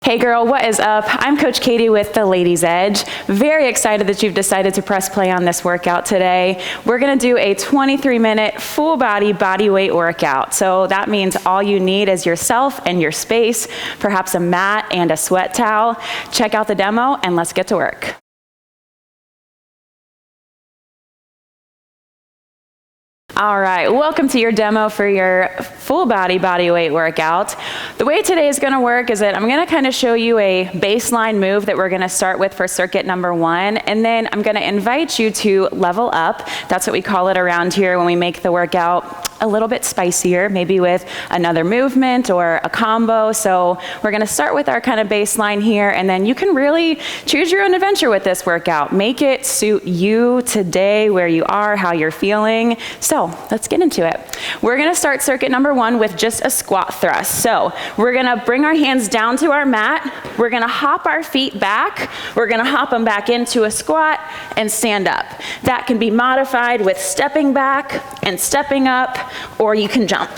Hey girl, what is up? I'm Coach Katie with the Ladies Edge. Very excited that you've decided to press play on this workout today. We're gonna do a 23-minute full body bodyweight workout. So that means all you need is yourself and your space, perhaps a mat and a sweat towel. Check out the demo and let's get to work. All right, welcome to your demo for your full body bodyweight workout. The way today is gonna work is that I'm gonna kind of show you a baseline move that we're gonna start with for circuit number 1, and then I'm gonna invite you to level up. That's what we call it around here when we make the workout a little bit spicier, maybe with another movement or a combo. So we're gonna start with our kind of baseline here, and then you can really choose your own adventure with this workout. Make it suit you today, where you are, how you're feeling. So let's get into it. We're gonna start circuit number 1 with just a squat thrust. So we're gonna bring our hands down to our mat. We're gonna hop our feet back. We're gonna hop them back into a squat and stand up. That can be modified with stepping back and stepping up, or you can jump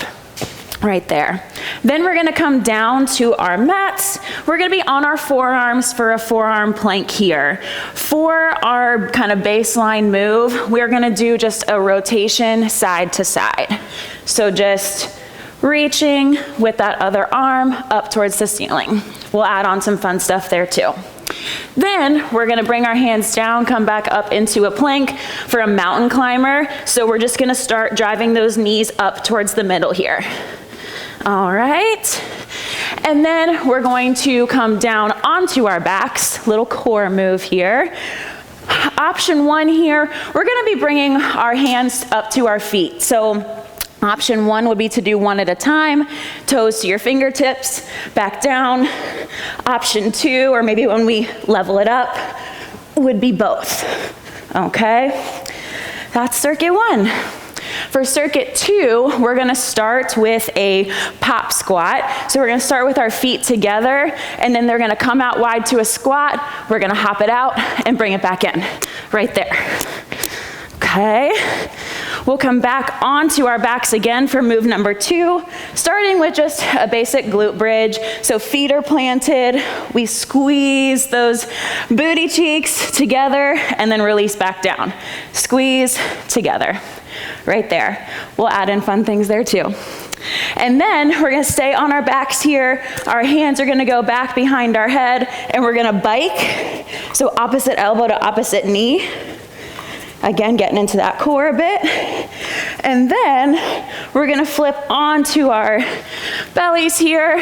right there. Then we're gonna come down to our mats. We're gonna be on our forearms for a forearm plank here. For our kind of baseline move, we're gonna do just a rotation side to side. So just reaching with that other arm up towards the ceiling. We'll add on some fun stuff there too. Then we're gonna bring our hands down, come back up into a plank for a mountain climber. So we're just gonna start driving those knees up towards the middle here. All right, and then we're going to come down onto our backs, little core move here. Option 1 here, we're gonna be bringing our hands up to our feet. So option 1 would be to do one at a time, toes to your fingertips, back down. Option 2, or maybe when we level it up, would be both, okay? That's circuit 1. For circuit 2, we're gonna start with a pop squat. So we're gonna start with our feet together, and then they're gonna come out wide to a squat. We're gonna hop it out and bring it back in, right there. Okay, we'll come back onto our backs again for move number 2, starting with just a basic glute bridge. So feet are planted, we squeeze those booty cheeks together, and then release back down. Squeeze together. Right there. We'll add in fun things there too. And then we're gonna stay on our backs here. Our hands are gonna go back behind our head, and we're gonna bike. So opposite elbow to opposite knee. Again, getting into that core a bit. And then we're gonna flip onto our bellies here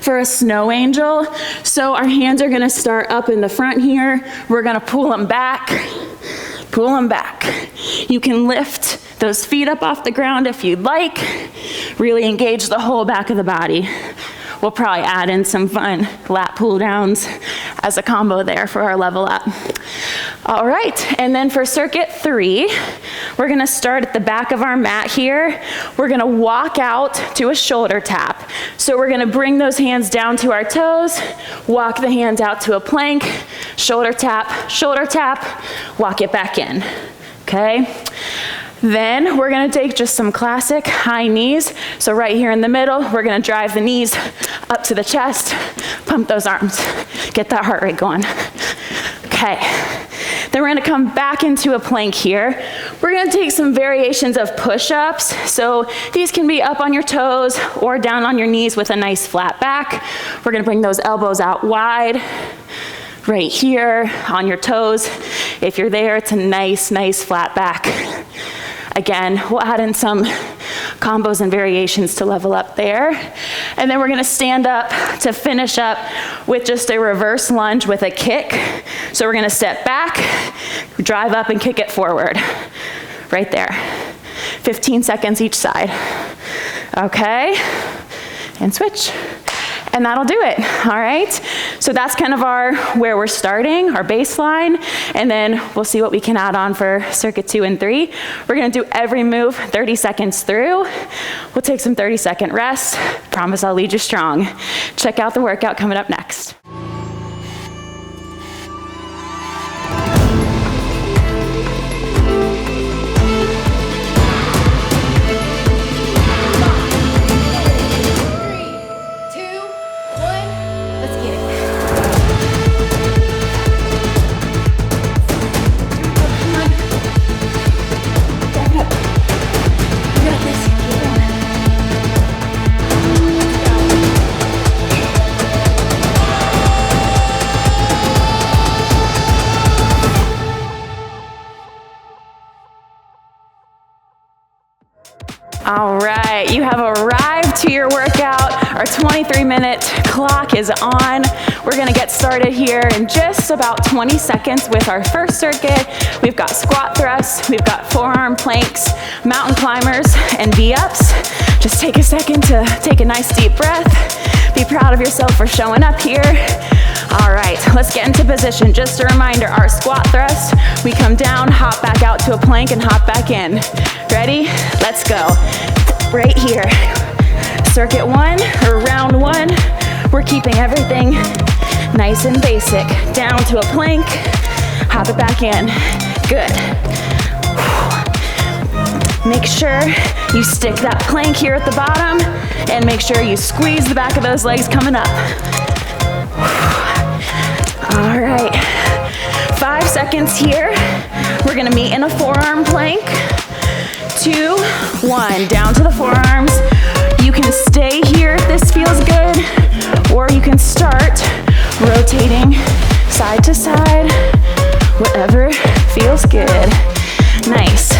for a snow angel. So our hands are gonna start up in the front here. We're gonna pull them back. Pull them back. You can lift those feet up off the ground if you'd like. Really engage the whole back of the body. We'll probably add in some fun lat pull downs as a combo there for our level up. All right, and then for circuit 3, we're gonna start at the back of our mat here. We're gonna walk out to a shoulder tap. So we're gonna bring those hands down to our toes, walk the hands out to a plank, shoulder tap, walk it back in, okay? Then we're gonna take just some classic high knees. So right here in the middle, we're gonna drive the knees up to the chest, pump those arms, get that heart rate going. Okay, then we're gonna come back into a plank here. We're gonna take some variations of push-ups. So these can be up on your toes or down on your knees with a nice flat back. We're gonna bring those elbows out wide. Right here on your toes. If you're there, it's a nice flat back. Again, we'll add in some combos and variations to level up there. And then we're gonna stand up to finish up with just a reverse lunge with a kick. So we're gonna step back, drive up and kick it forward. Right there. 15 seconds each side. Okay, and switch. And that'll do it, all right? So that's kind of where we're starting, our baseline, and then we'll see what we can add on for circuit 2 and 3. We're gonna do every move 30 seconds through. We'll take some 30-second rest. Promise I'll lead you strong. Check out the workout coming up next. Let's get it. All right, you have arrived to your workout. Our 23-minute clock is on. We're gonna get started here in just about 20 seconds with our first circuit. We've got squat thrusts, we've got forearm planks, mountain climbers, and V-ups. Just take a second to take a nice deep breath. Be proud of yourself for showing up here. All right, let's get into position. Just a reminder, our squat thrust, we come down, hop back out to a plank, and hop back in. Ready? Let's go. Right here. Circuit one, or round one. We're keeping everything nice and basic. Down to a plank, hop it back in. Good. Make sure you stick that plank here at the bottom, and make sure you squeeze the back of those legs coming up. All right, 5 seconds here. We're gonna meet in a forearm plank. 2, 1, down to the forearms. You can stay here if this feels good, or you can start rotating side to side, whatever feels good. Nice.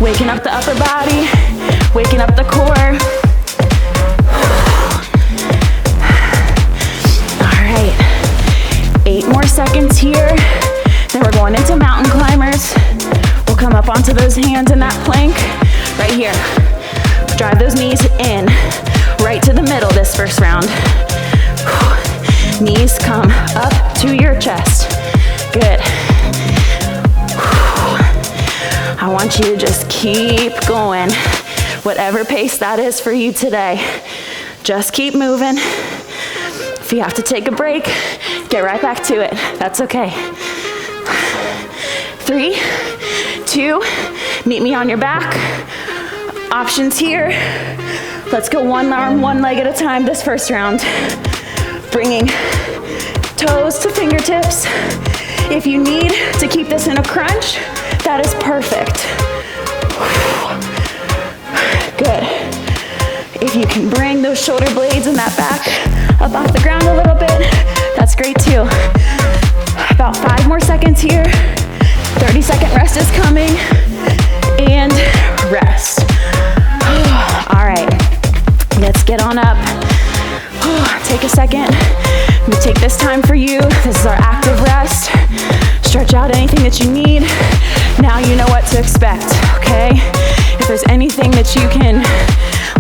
Waking up the upper body, waking up the core. All right, 8 more seconds here. Then we're going into mountain climbers. We'll come up onto those hands in that plank right here. Drive those knees in, right to the middle this first round. Knees come up to your chest. Good. I want you to just keep going. Whatever pace that is for you today. Just keep moving. If you have to take a break, get right back to it. That's okay. 3, 2, meet me on your back. Options here. Let's go one arm, one leg at a time this first round. Bringing toes to fingertips. If you need to keep this in a crunch, that is perfect. Good. If you can bring those shoulder blades and that back up off the ground a little bit, that's great too. About 5 more seconds here. 30-second rest is coming. And rest. All right, let's get on up. Take a second. We take this time for you. This is our active rest. Stretch out anything that you need. Now you know what to expect, okay? If there's anything that you can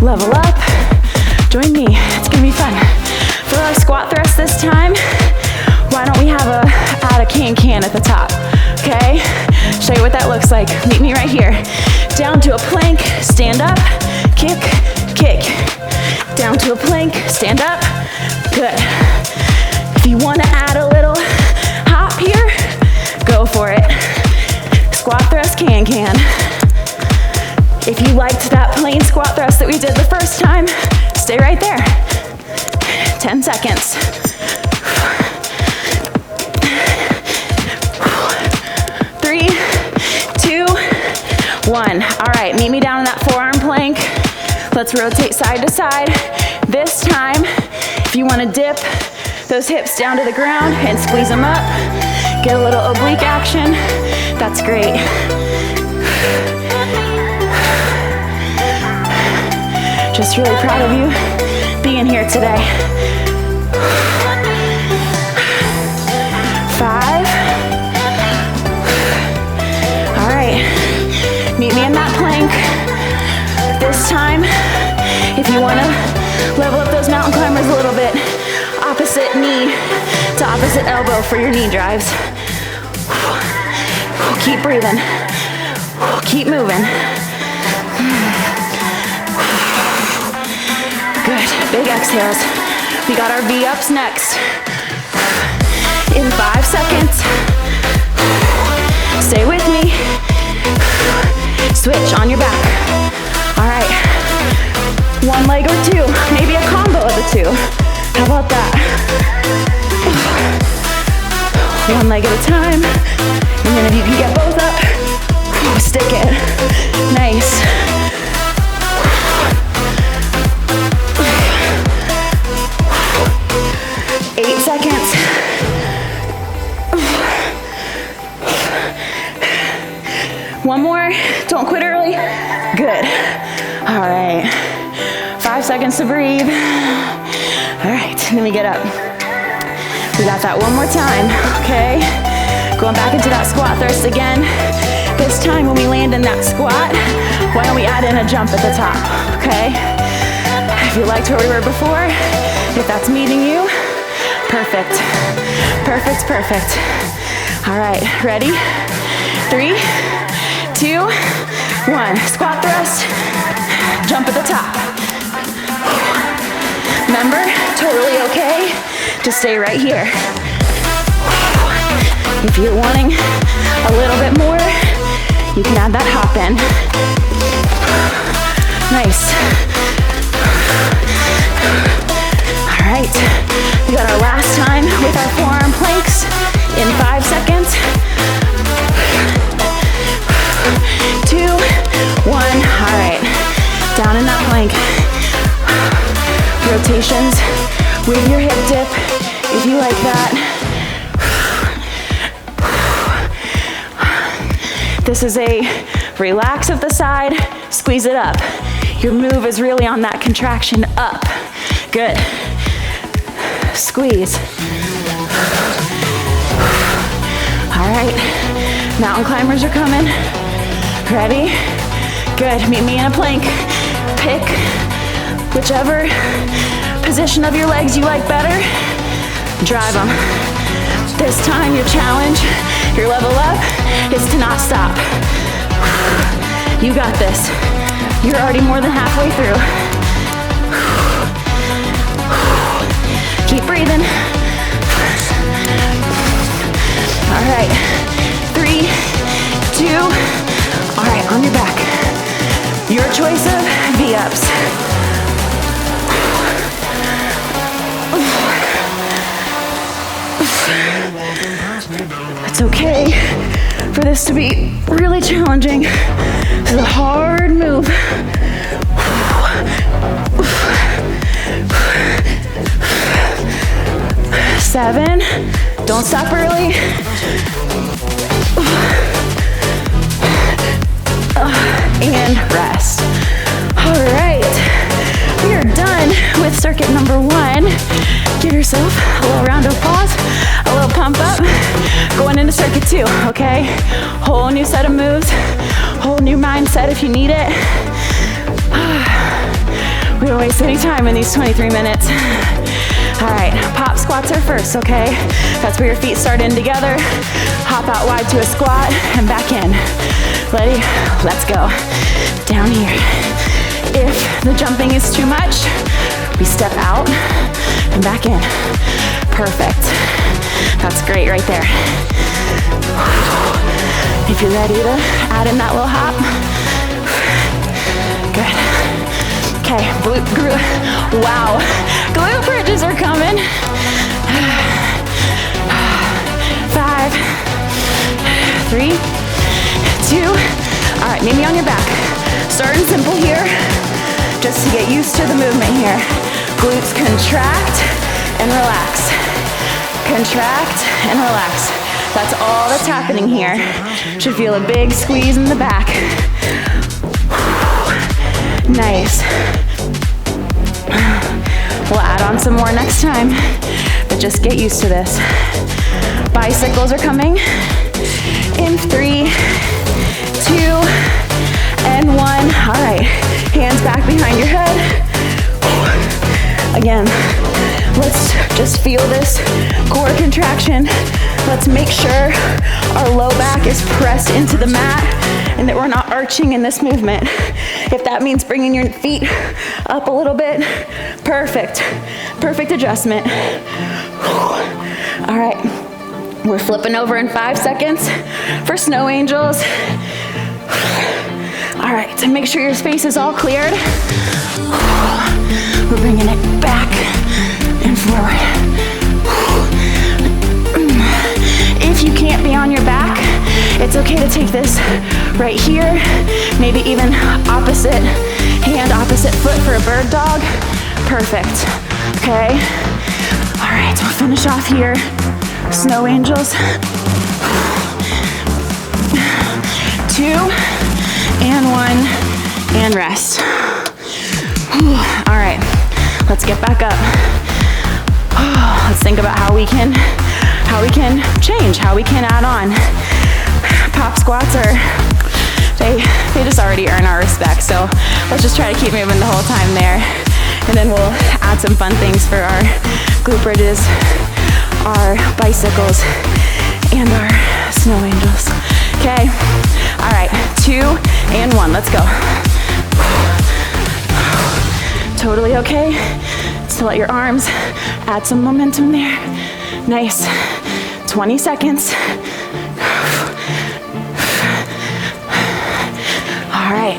level up, join me. It's gonna be fun. For our squat thrust this time, why don't we add a can at the top, okay? Show you what that looks like. Meet me right here. Down to a plank, stand up, kick, kick. Down to a plank, stand up, good. If you wanna add a little hop here, go for it. Squat thrust, can. If you liked that plain squat thrust that we did the first time, stay right there. 10 seconds. 3, 2, 1. All right, meet me down in that forearm plank. Let's rotate side to side. This time, if you wanna dip those hips down to the ground and squeeze them up, get a little oblique action, that's great. Just really proud of you being here today. 5. All right, meet me in that plank. This time, if you wanna level up those mountain climbers a little bit, opposite knee to opposite elbow for your knee drives. Keep breathing. Keep moving. Good, big exhales. We got our V-ups next. In 5 seconds. Stay with me. Switch on your back. All right. 1 leg or 2, maybe a combo of the 2. How about that? 1 leg at a time. And then if you can get both up, stick it. Nice. 8 seconds. One more, don't quit early. Good. All right, 5 seconds to breathe. All right, let me get up. We got that one more time, okay? Going back into that squat thrust again. This time when we land in that squat, why don't we add in a jump at the top, okay? If you liked where we were before, if that's meeting you, perfect, perfect, perfect. All right, ready? 3, 2, 1. Squat thrust, jump at the top. Remember, totally okay to stay right here. If you're wanting a little bit more, you can add that hop in. Nice. All right, we got our last time with our forearm planks in 5 seconds. 2, 1, all right, down in that plank. Rotations with your hip dip, if you like that. This is a relax of the side, squeeze it up. Your move is really on that contraction up. Good. Squeeze. All right, mountain climbers are coming. Ready? Good, meet me in a plank. Pick whichever position of your legs you like better. Drive them. This time your challenge, your level up, is to not stop. You got this. You're already more than halfway through. Keep breathing. All right, 3, 2, all right, on your back. Your choice of V-ups. It's okay for this to be really challenging. This is a hard move. 7, don't stop early. And rest. All right, we are done with circuit number 1. Give yourself a little round of applause, a little pump up. Going into circuit 2, okay? Whole new set of moves, whole new mindset if you need it. We don't waste any time in these 23 minutes. All right, pop squats are first, okay? That's where your feet start in together. Hop out wide to a squat and back in. Ready? Let's go. Down here. If the jumping is too much, we step out and back in. Perfect. That's great right there. If you're ready to add in that little hop. Good. Okay, wow. Glute bridges are coming. 5, 3, 2. All right, meet me on your back. Starting simple here, just to get used to the movement here. Glutes contract and relax. Contract and relax. That's all that's happening here. Should feel a big squeeze in the back. Nice. We'll add on some more next time, but just get used to this. Bicycles are coming in 3, 2, and 1. All right, hands back behind your head. Again, let's just feel this core contraction. Let's make sure our low back is pressed into the mat and that we're not arching in this movement. If that means bringing your feet up a little bit, perfect. Perfect adjustment. All right, we're flipping over in 5 seconds for snow angels. All right, to make sure your space is all cleared, we're bringing it back and forward. If you can't be on your back, it's okay to take this right here, maybe even opposite hand, opposite foot for a bird dog. Perfect, okay? All right, we'll finish off here. Snow angels. 2, 2, and 1, and rest. All right, let's get back up. Let's think about how we can change, how we can add on. Pop squats they just already earn our respect, so let's just try to keep moving the whole time there. And then we'll add some fun things for our glute bridges, our bicycles, and our snow angels. Okay, all right, 2 and 1, let's go. Totally okay to let your arms add some momentum there. Nice, 20 seconds. All right,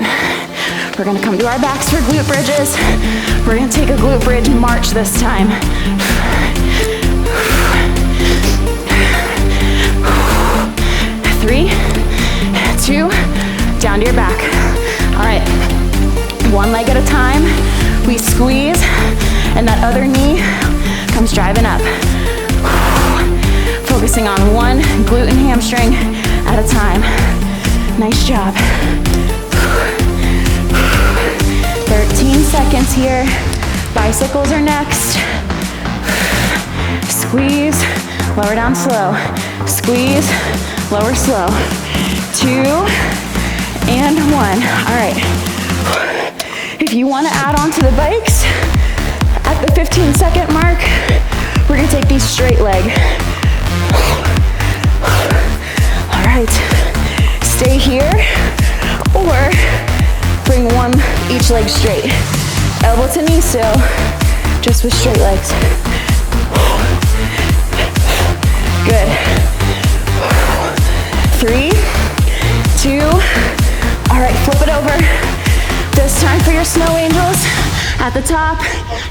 we're gonna come to our backs for glute bridges. We're gonna take a glute bridge march this time. 3, 2, down to your back. All right, one leg at a time. We squeeze, and that other knee comes driving up. Focusing on one glute and hamstring at a time. Nice job. 13 seconds here. Bicycles are next. Squeeze, lower down slow. Squeeze, lower slow. 2 and 1. All right. If you want to add on to the bikes, at the 15-second mark, we're going to take these straight leg. All right. Stay here, or bring one each leg straight. Elbow to knee still, just with straight legs. Good. 3, 2, all right, flip it over. This time for your snow angels. At the top,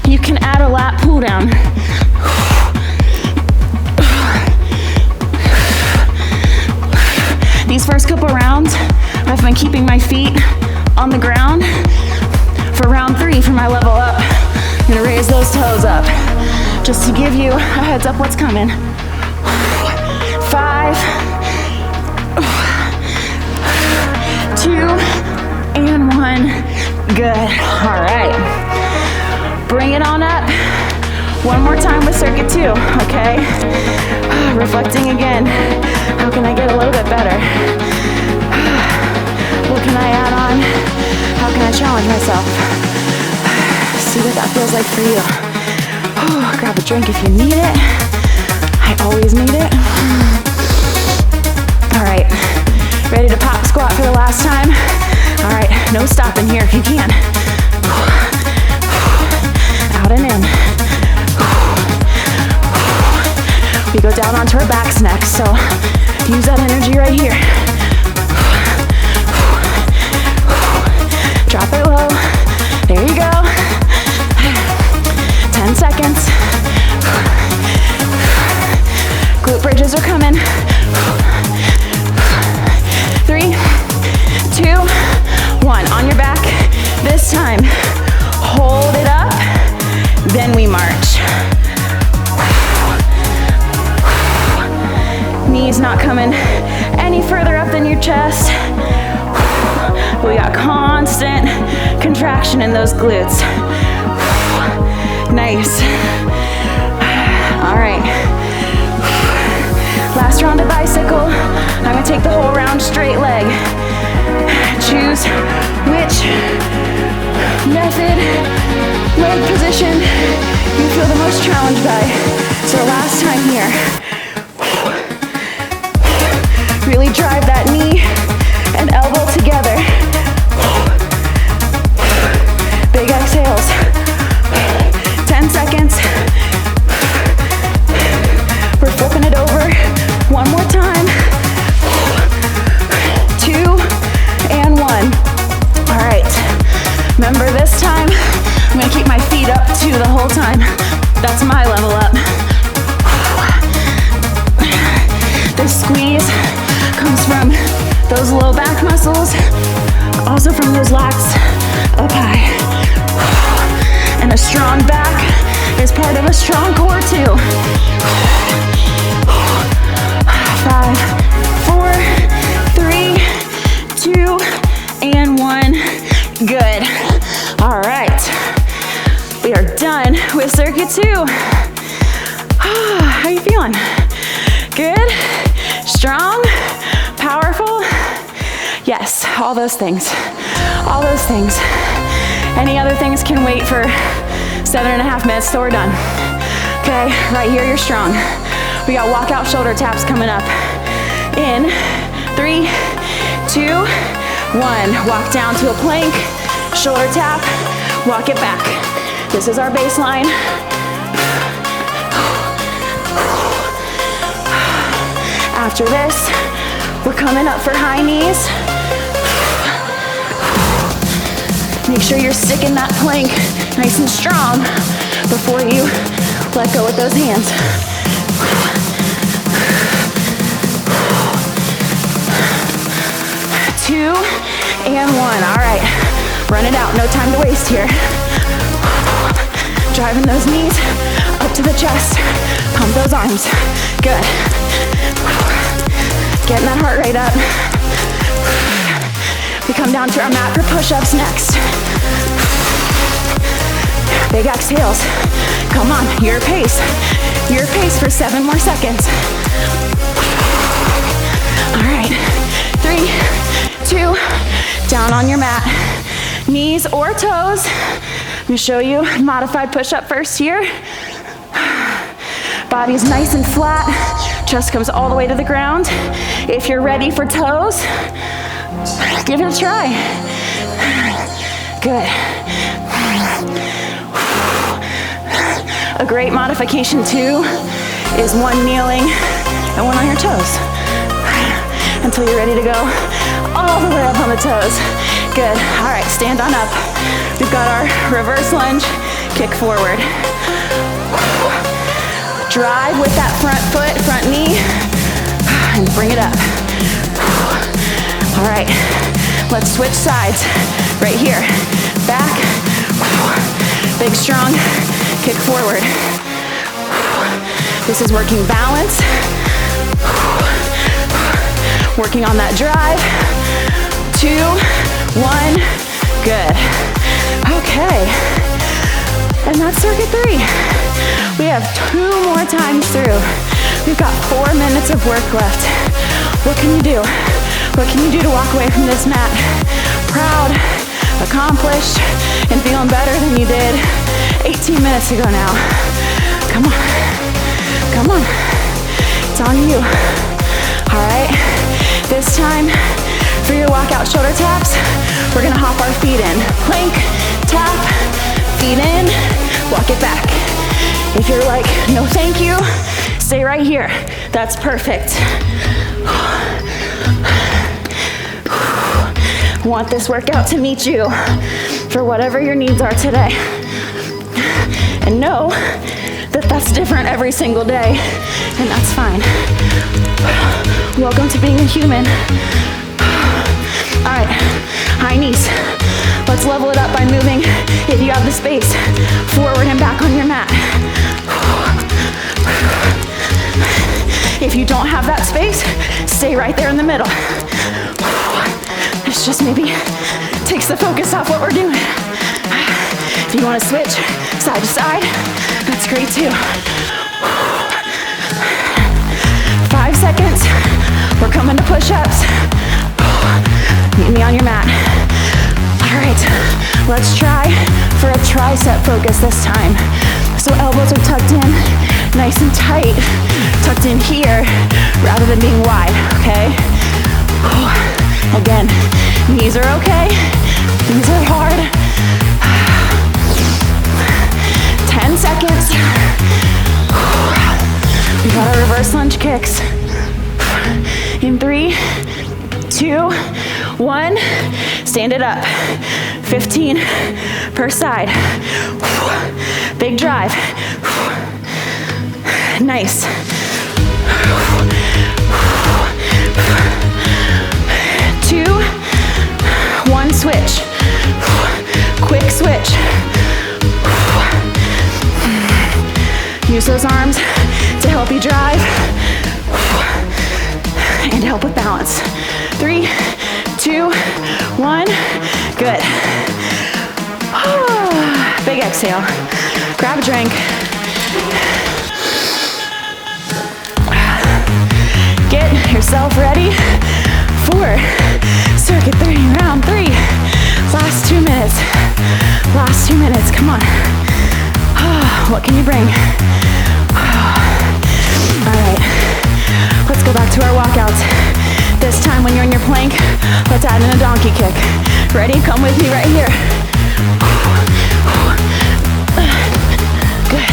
you can add a lat pull down. These first couple rounds, I've been keeping my feet on the ground. For round 3, for my level up, I'm gonna raise those toes up, just to give you a heads up what's coming. 5, 2, and 1. Good. All right. Bring it on up. One more time with circuit 2, okay? Reflecting again. How can I get a little bit better? What can I add on? How can I challenge myself? See what that feels like for you. Grab a drink if you need it. I always need it. All right. Ready to pop squat for the last time? All right, no stopping here if you can. Out and in. We go down onto our backs next, so use that energy right here. Drop it low. There you go. 10 seconds. Glute bridges are coming. 3, 2, 1. On your back. This time, hold it up. Then we march. Knees not coming any further up than your chest. We got constant contraction in those glutes. Nice. All right. Last round of bicycle. I'm gonna take the whole round straight leg. Choose which method, leg position you feel the most challenged by. So last time here. Really drive that knee and elbow together. Big exhales. 10 seconds. We're flipping it over. One more time. 2 and 1. All right. Remember this time, I'm gonna keep my feet up too the whole time. That's my level up. The squeeze comes from those low back muscles, also from those lats up high. And a strong back is part of a strong core too. 5, 4, 3, 2, 2. How are you feeling? Good? Strong? Powerful? Yes, all those things. All those things. Any other things can wait for 7.5 minutes till we're done. Okay, right here, you're strong. We got walkout shoulder taps coming up. In 3, 2, 1. Walk down to a plank, shoulder tap, walk it back. This is our baseline. After this, we're coming up for high knees. Make sure you're sticking that plank nice and strong before you let go with those hands. 2 and 1. All right, run it out. No time to waste here. Driving those knees up to the chest. Pump those arms. Good. Getting that heart rate up. We come down to our mat for push-ups next. Big exhales. Come on, your pace. Your pace for 7 more seconds. All right, 3, 2, down on your mat. Knees or toes. I'm gonna show you modified push-up first here. Body's nice and flat. Chest comes all the way to the ground. If you're ready for toes, give it a try. Good. A great modification too is 1 kneeling and 1 on your toes until you're ready to go all the way up on the toes. Good. All right, stand on up. We've got our reverse lunge, kick forward. Drive with that front foot, front knee, and bring it up. All right, let's switch sides. Right here, back, big strong, kick forward. This is working balance, working on that drive. 2, 1, good. Okay, and that's circuit 3. We have 2 more times through. We've got 4 minutes of work left. What can you do? What can you do to walk away from this mat proud, accomplished, and feeling better than you did 18 minutes ago now? Come on, come on. It's on you. All right, this time for your walkout shoulder taps, we're gonna hop our feet in. Plank, tap, feet in, walk it back. If you're like, no thank you, stay right here. That's perfect. Want this workout to meet you for whatever your needs are today. And know that that's different every single day, and that's fine. Welcome to being a human. All right, high knees. Let's level it up by moving, if you have the space, forward and back on your mat. If you don't have that space, stay right there in the middle. This just maybe takes the focus off what we're doing. If you want to switch side to side, that's great too. 5 seconds. We're coming to push-ups. Meet me on your mat. All right, let's try for a tricep focus this time. So elbows are tucked in, nice and tight, tucked in here, rather than being wide, okay? Again, knees are okay, knees are hard. 10 seconds. We got our reverse lunge kicks. In 3, 2, 1, stand it up. 15 per side. Big drive. Nice. 2, 1, switch. Quick switch. Use those arms to help you drive and help with balance. 3, 2, 1, good. Big exhale. Grab a drink. Get yourself ready for circuit 3, round 3. Last 2 minutes. Last 2 minutes, come on. What can you bring? All right, let's go back to our walkouts. This time when you're in your plank, let's add in a donkey kick. Ready? Come with me right here. Good.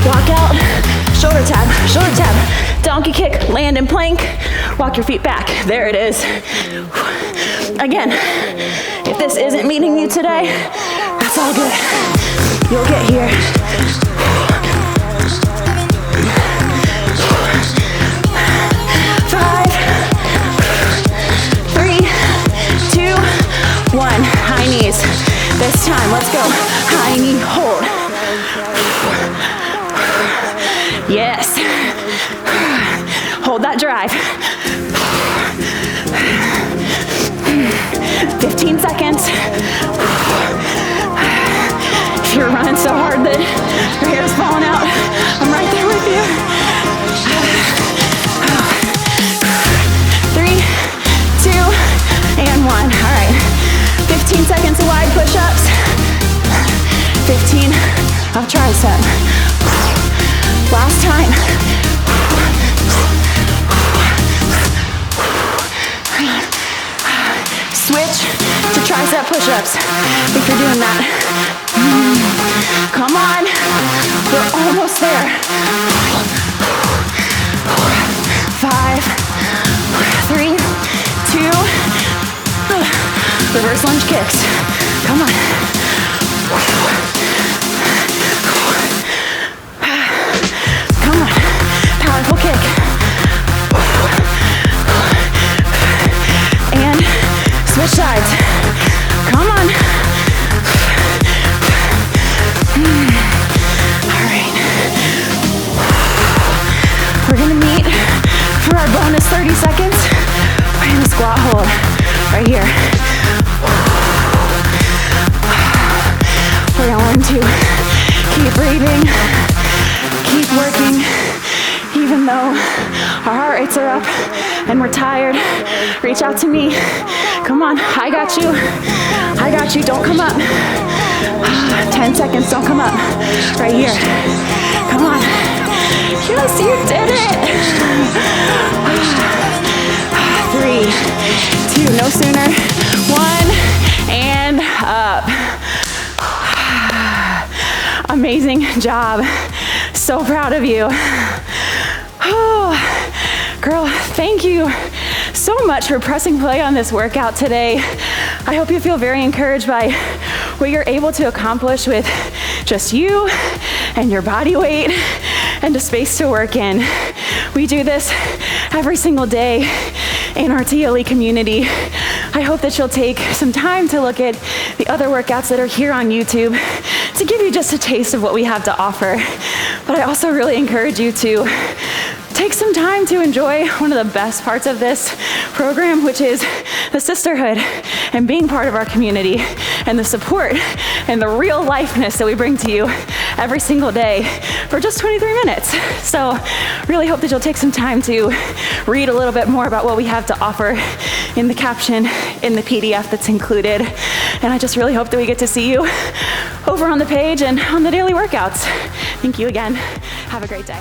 Walk out, shoulder tap, donkey kick, land in plank, walk your feet back. There it is. Again, if this isn't meeting you today, that's all good. You'll get here. 5, 3, 2, 1. High knees. This time, let's go. High knee hold. Yes. Hold that drive. 15 seconds. If you're running so hard that your hair's falling out, I'm right there with you. 3, 2, and 1. All right. 15 seconds of wide push-ups. 15 of tricep. Last time. Switch to tricep push-ups if you're doing that. Come on, we're almost there. 5, 3, 2, reverse lunge kicks. Come on. Come on, powerful kick. And switch sides. Come on. All right. We're gonna meet for our bonus 30 seconds. We're gonna squat hold right here. We're gonna learn to keep breathing, keep working, even though our heart rates are up and we're tired. Reach out to me. Come on, I got you. I got you, don't come up. 10 seconds, don't come up. Right here. Come on. Yes, you did it. 3, 2, no sooner. 1, and up. Amazing job. So proud of you. Oh, girl, thank you so much for pressing play on this workout today. I hope you feel very encouraged by what you're able to accomplish with just you and your body weight and a space to work in. We do this every single day in our TLE community. I hope that you'll take some time to look at the other workouts that are here on YouTube to give you just a taste of what we have to offer. But I also really encourage you to take some time to enjoy one of the best parts of this program, which is the sisterhood and being part of our community and the support and the real lifeness that we bring to you every single day for just 23 minutes. So really hope that you'll take some time to read a little bit more about what we have to offer in the caption, in the PDF that's included. And I just really hope that we get to see you over on the page and on the daily workouts. Thank you again. Have a great day.